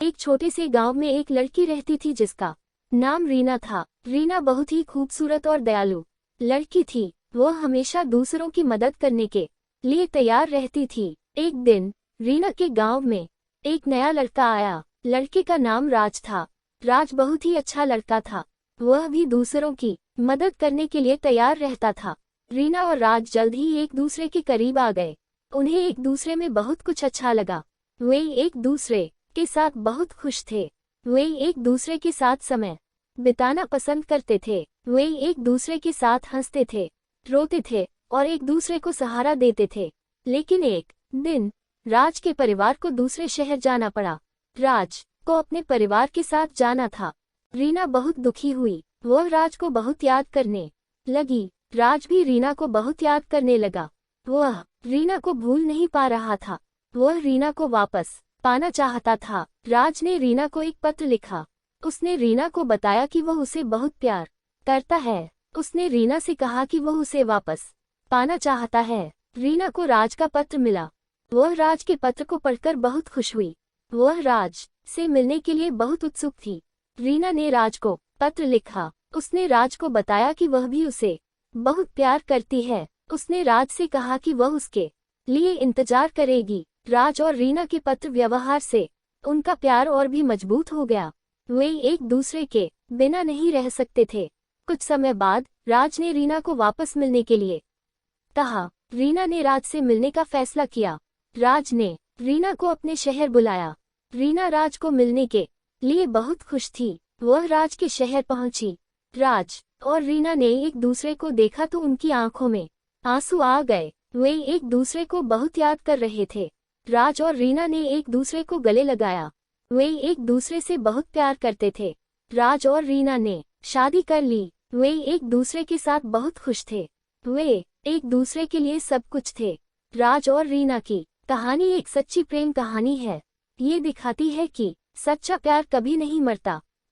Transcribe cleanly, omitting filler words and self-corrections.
एक छोटे से गांव में एक लड़की रहती थी जिसका नाम रीना था। रीना बहुत ही खूबसूरत और दयालु लड़की थी। वह हमेशा दूसरों की मदद करने के लिए तैयार रहती थी। एक दिन रीना के गांव में एक नया लड़का आया। लड़के का नाम राज था। राज बहुत ही अच्छा लड़का था। वह भी दूसरों की मदद करने के लिए तैयार रहता था। रीना और राज जल्द ही एक दूसरे के करीब आ गए। उन्हें एक दूसरे में बहुत कुछ अच्छा लगा। वे एक दूसरे के साथ बहुत खुश थे। वे एक दूसरे के साथ समय बिताना पसंद करते थे। वे एक दूसरे के साथ हंसते थे, रोते थे और एक दूसरे को सहारा देते थे। लेकिन एक दिन राज के परिवार को दूसरे शहर जाना पड़ा। राज को अपने परिवार के साथ जाना था। रीना बहुत दुखी हुई। वह राज को बहुत याद करने लगी। राज भी रीना को बहुत याद करने लगा। वह रीना को भूल नहीं पा रहा था। वह रीना को वापस पाना चाहता था। राज ने रीना को एक पत्र लिखा। उसने रीना को बताया कि वह उसे बहुत प्यार करता है। उसने रीना से कहा कि वह उसे वापस पाना चाहता है। रीना को राज का पत्र मिला। वह राज के पत्र को पढ़कर बहुत खुश हुई। वह राज से मिलने के लिए बहुत उत्सुक थी। रीना ने राज को पत्र लिखा। उसने राज को बताया कि वह भी उसे बहुत प्यार करती है। उसने राज से कहा कि वह उसके लिए इंतजार करेगी। राज और रीना के पत्र व्यवहार से उनका प्यार और भी मजबूत हो गया। वे एक दूसरे के बिना नहीं रह सकते थे। कुछ समय बाद राज ने रीना को वापस मिलने के लिए कहा। रीना ने राज से मिलने का फैसला किया। राज ने रीना को अपने शहर बुलाया। रीना राज को मिलने के लिए बहुत खुश थी। वह राज के शहर पहुंची। राज और रीना ने एक दूसरे को देखा तो उनकी आंखों में आंसू आ गए। वे एक दूसरे को बहुत याद कर रहे थे। राज और रीना ने एक दूसरे को गले लगाया। वे एक दूसरे से बहुत प्यार करते थे। राज और रीना ने शादी कर ली। वे एक दूसरे के साथ बहुत खुश थे। वे एक दूसरे के लिए सब कुछ थे। राज और रीना की कहानी एक सच्ची प्रेम कहानी है। ये दिखाती है कि सच्चा प्यार कभी नहीं मरता।